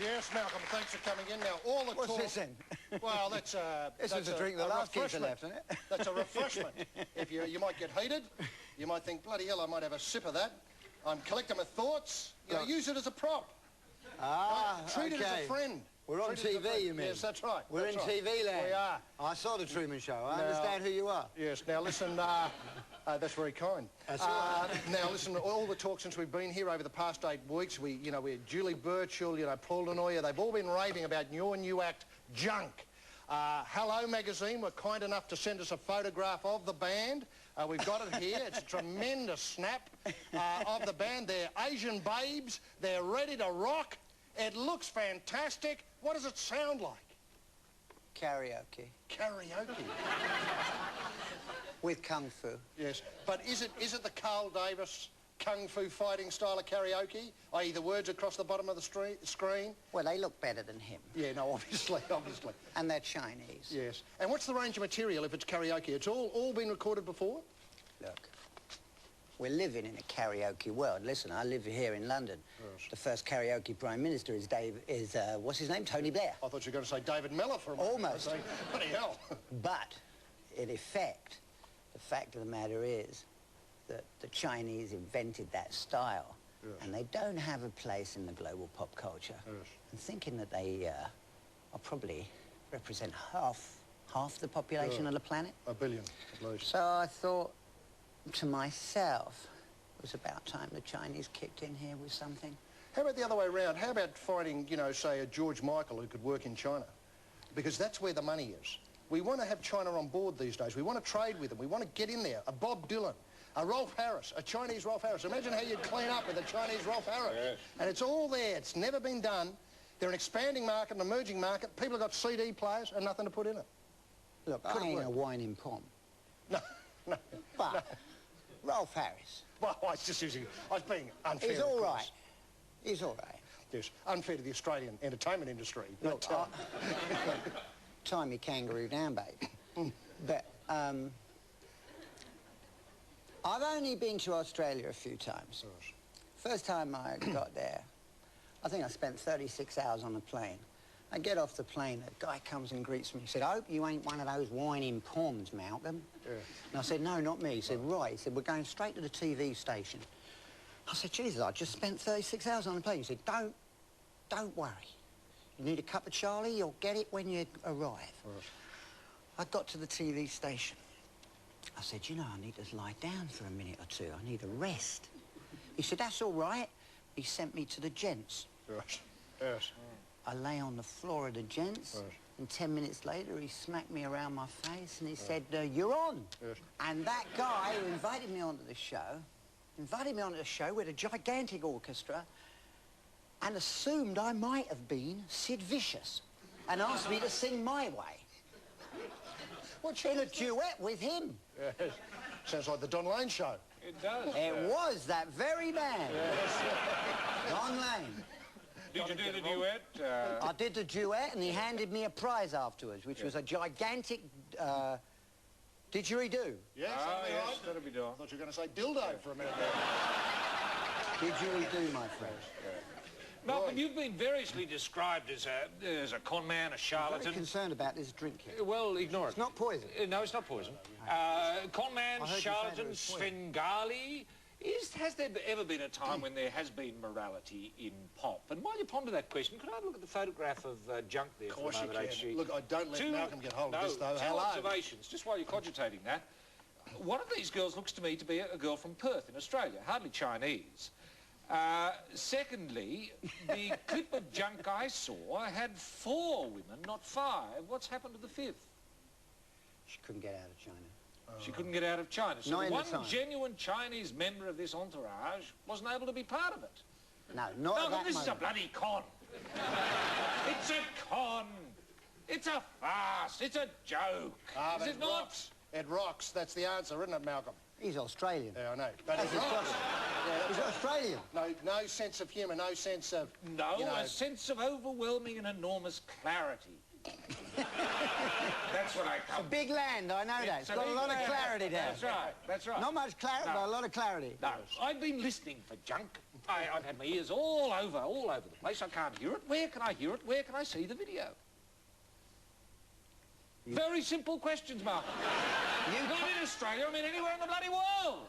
Yes, Malcolm, thanks for coming in. Now, all the What's this then? Well, that's a... This is a drink the last geezer left, isn't it? That's a refreshment. If you might get heated, you might think, bloody hell, I might have a sip of that. I'm collecting my thoughts. You know, use it as a prop. Ah, right? Treat it as a friend. We're on TV, you mean? Yes, that's right. We're in TV land. We are. I saw the Truman Show. I understand who you are. Yes. Now, listen, that's very kind. That's all right. Now, listen, all the talk since we've been here over the past 8 weeks, we're Julie Burchill, Paul Denoyer, they've all been raving about your new act, Junk. Hello Magazine were kind enough to send us a photograph of the band. We've got it here. It's a tremendous snap of the band. They're Asian babes. They're ready to rock. It looks fantastic. What does it sound like? Karaoke. Karaoke. With Kung Fu. Yes, but is it the Carl Davis Kung Fu fighting style of karaoke? I.e. the words across the bottom of the screen? Well, they look better than him. Yeah, no, obviously. And they're Chinese. Yes. And what's the range of material if it's karaoke? It's all been recorded before? Look, we're living in a karaoke world. Listen, I live here in London. Yes. The first karaoke Prime Minister is what's his name? Tony Blair. I thought you were going to say David Mellor for a moment. Almost. Bloody hell. But, in effect, the fact of the matter is that the Chinese invented that style. Yes. And they don't have a place in the global pop culture. Yes. I'm thinking that they are probably represent half the population of the planet. 1 billion, at least. So I thought to myself, it was about time the Chinese kicked in here with something. How about the other way around? How about finding, say, a George Michael who could work in China? Because that's where the money is. We want to have China on board these days. We want to trade with them. We want to get in there. A Bob Dylan, a Rolf Harris, a Chinese Rolf Harris. Imagine how you'd clean up with a Chinese Rolf Harris. Yes. And it's all there. It's never been done. They're an expanding market, an emerging market. People have got CD players and nothing to put in it. Look, I ain't a whining pom. No, no. But no. Rolf Harris. Well, I was being unfair. He's all right. He's all right. Yes, unfair to the Australian entertainment industry. Look, tie me kangaroo down, babe. But, I've only been to Australia a few times. Yes. First time I got there, I think I spent 36 hours on a plane. I get off the plane, a guy comes and greets me. He said, I hope you ain't one of those whining poms, Malcolm. Yeah. And I said, no, not me. He said, right. He said, we're going straight to the TV station. I said, Jesus, I just spent 36 hours on the plane. He said, don't worry. You need a cup of Charlie, you'll get it when you arrive. Right. I got to the TV station. I said, you know, I need to lie down for a minute or two. I need a rest. He said, that's all right. He sent me to the gents. Yes, yes. I lay on the floor of the gents, yes. And 10 minutes later he smacked me around my face and he said, you're on. Yes. And that guy who invited me onto the show with a gigantic orchestra and assumed I might have been Sid Vicious and asked me to sing my way. In a duet with him. Yes. Sounds like the Don Lane show. It does. It was that very man. Yes. Don Lane. Did you do the duet? I did the duet, and he handed me a prize afterwards, which was a gigantic didgeridoo. Yes, yes, that'll be done. I thought you were going to say dildo for a minute there. Didgeridoo, my friend. Malcolm, you've been variously described as a con man, a charlatan. I'm very concerned about this drink here. Well, ignore it. It's not poison. No, it's not poison. Con man, charlatan, Svengali. Has there ever been a time when there has been morality in pop? And while you ponder that question, could I have a look at the photograph of Junk there for a moment, HG? Look, I don't let Malcolm get hold of this, though. Two observations, just while you're cogitating that. One of these girls looks to me to be a girl from Perth in Australia, hardly Chinese. Secondly, the clip of Junk I saw had 4 women, not 5. What's happened to the 5th? She couldn't get out of China. She couldn't get out of China. So the one genuine Chinese member of this entourage wasn't able to be part of it. No, not at that moment. This is a bloody con. It's a con. It's a farce. It's a joke. Is it not? Rocks. It rocks. That's the answer, isn't it, Malcolm? He's Australian. Yeah, I know. But it rocks. He's Australian. No sense of humour, no sense of... a sense of overwhelming and enormous clarity. That's what I come. It's a big land, I know that. It's got a lot of clarity there. That's right, that's right. Not much clarity, but a lot of clarity. No, I've been listening for Junk. I've had my ears all over the place. I can't hear it. Where can I hear it? Where can I see the video? Very simple questions, Malcolm. Not in Australia, I mean anywhere in the bloody world.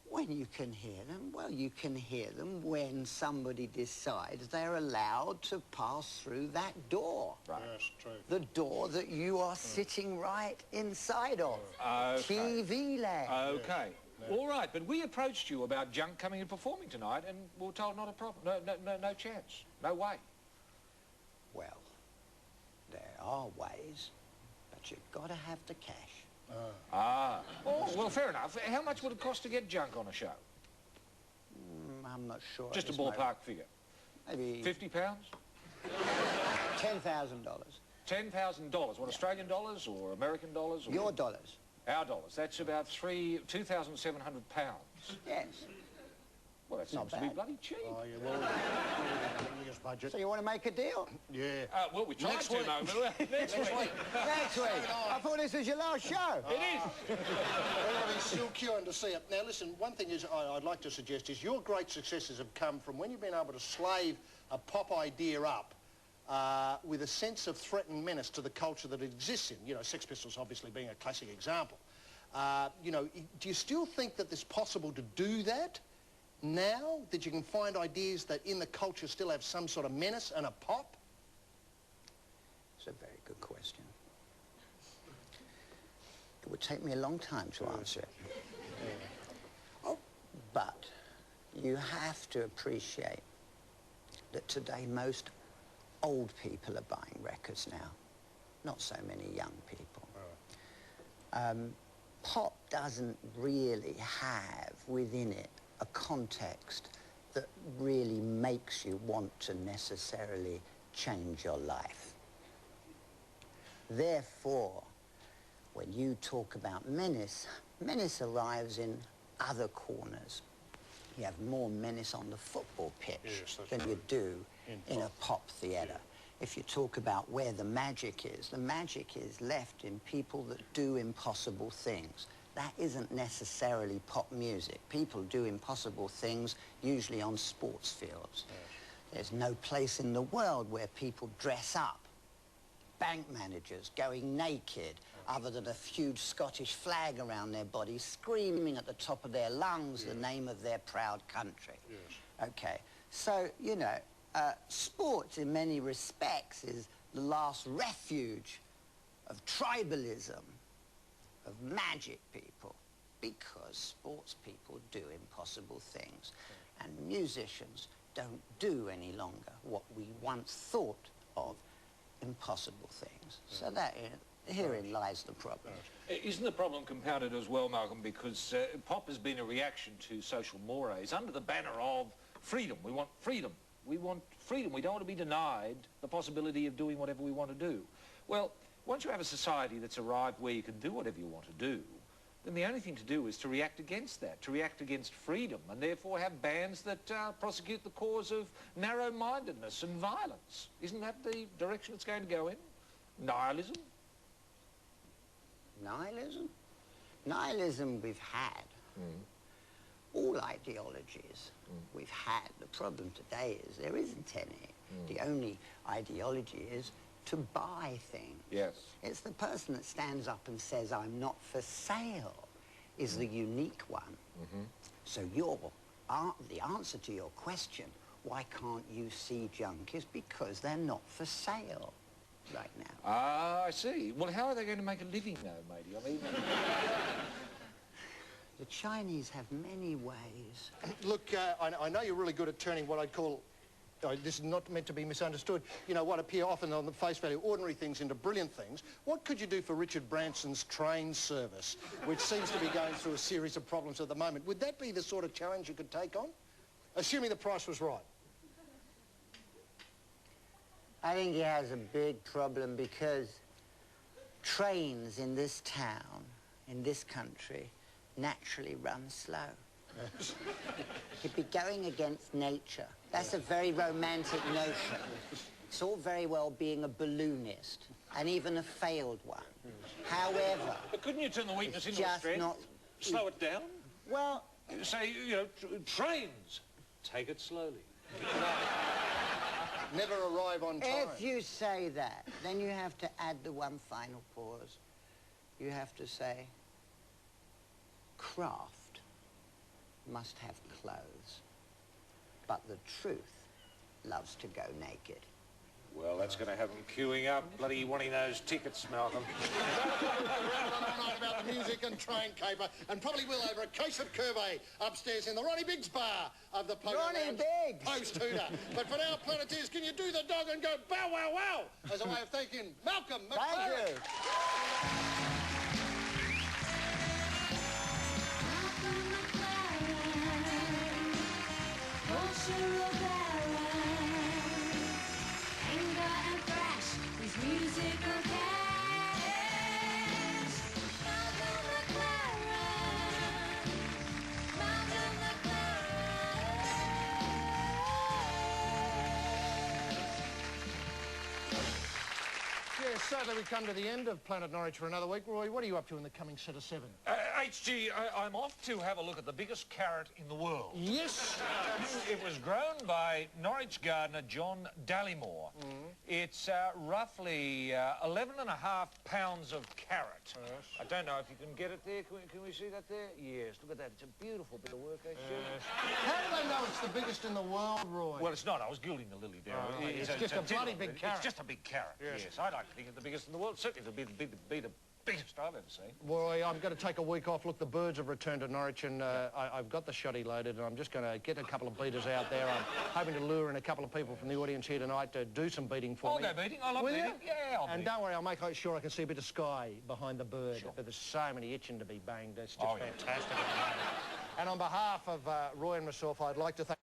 When you can hear them? Well, you can hear them when somebody decides they're allowed to pass through that door. Right. Yes, true. The door that you are sitting right inside of. Okay. TV land. Okay. Yeah. All right, but we approached you about junk coming and performing tonight, and we were told not a problem. No chance. No way. Well, there are ways, but you've got to have the cash. Oh, well, fair enough. How much would it cost to get junk on a show? I'm not sure. Just a ballpark figure. Maybe £50? $10,000. $10,000. What, yeah. Australian dollars or American dollars? Or Your dollars. Our dollars. That's about £2,700. Yes. Well, that seems to be bloody cheap. Oh, yeah, well, budget. So you want to make a deal? Yeah. Well, we tried to, no. Next week. Next week. I thought this was your last show. It is. Well, I've been still queuing to see it. Now, listen, one thing is I'd like to suggest is your great successes have come from when you've been able to slave a pop idea up with a sense of threat and menace to the culture that it exists in. You know, Sex Pistols obviously being a classic example. You know, do you still think that it's possible to do that now, that you can find ideas that in the culture still have some sort of menace and a pop? It's a very good question. It would take me a long time to answer it. Oh, but you have to appreciate that today most old people are buying records now, not so many young people. Pop doesn't really have within it a context that really makes you want to necessarily change your life. Therefore, when you talk about menace, menace arrives in other corners. You have more menace on the football pitch than you do in a pop theatre. If you talk about where the magic is left in people that do impossible things. That isn't necessarily pop music. People do impossible things, usually on sports fields. There's no place in the world where people dress up. Bank managers going naked, other than a huge Scottish flag around their bodies, screaming at the top of their lungs the name of their proud country. Okay, so, you know, sports in many respects is the last refuge of tribalism, of magic people, because sports people do impossible things, and musicians don't do any longer what we once thought of impossible things. So that, herein lies the problem. Isn't the problem compounded as well, Malcolm, because pop has been a reaction to social mores under the banner of freedom. We want freedom. We want freedom. We don't want to be denied the possibility of doing whatever we want to do. Well, once you have a society that's arrived where you can do whatever you want to do, then the only thing to do is to react against that, to react against freedom, and therefore have bands that prosecute the cause of narrow-mindedness and violence. Isn't that the direction it's going to go in? Nihilism? Nihilism? Nihilism we've had. All ideologies we've had. The problem today is there isn't any. The only ideology is to buy things. Yes. It's the person that stands up and says, I'm not for sale, is the unique one. So the answer to your question, why can't you see junk, is because they're not for sale right now. Ah, I see. Well, how are they going to make a living, though, matey? I mean... The Chinese have many ways. Look, I know you're really good at turning what I'd call, this is not meant to be misunderstood, you know, what appear often on the face value ordinary things into brilliant things. What could you do for Richard Branson's train service, which seems to be going through a series of problems at the moment? Would that be the sort of challenge you could take on, assuming the price was right? I think he has a big problem because trains in this town, in this country, naturally run slow. He'd be going against nature. That's a very romantic notion. It's all very well being a balloonist, and even a failed one. However... But couldn't you turn the weakness into a strength? Slow it down? Well... Say, you know, trains. Take it slowly. Never arrive on time. If you say that, then you have to add the one final pause. You have to say, craft must have clothes, but the truth loves to go naked. Well, that's going to have them queuing up, bloody wanting those tickets, Malcolm. All night about the music and train caper, and probably will over a case of Curvey upstairs in the Ronnie Biggs bar of the Pogo Ronnie Lounge Biggs! Post-Hooter. But for now, Planeteers, can you do the dog and go bow wow wow as a way of thanking Malcom McLaren? Thank you. Yes, sadly we come to the end of Planet Norwich for another week. Roy, what are you up to in the coming set of 7? HG, I'm off to have a look at the biggest carrot in the world. Yes. It was grown by Norwich gardener John Dallymore. It's roughly 11.5 pounds of carrot. Yes. I don't know if you can get it there. Can we see that there? Yes, look at that. It's a beautiful bit of work, actually. How do they know it's the biggest in the world, Roy? Well, it's not. I was gilding the lily there. Oh, it's just a bloody big carrot. It's just a big carrot, yes. I'd like to think it's the biggest in the world. Certainly it'll be the biggest I've ever seen. Roy, I'm going to take a week off. Look, the birds have returned to Norwich, and I've got the shotty loaded, and I'm just going to get a couple of beaters out there. I'm hoping to lure in a couple of people from the audience here tonight to do some beating for me. I'll go beating. I love beating. Yeah, I'll And beat. don't worry, I'll make sure I can see a bit of sky behind the bird. Sure. There's so many itching to be banged. It's just Oh, yeah. fantastic. And on behalf of Roy and myself, I'd like to thank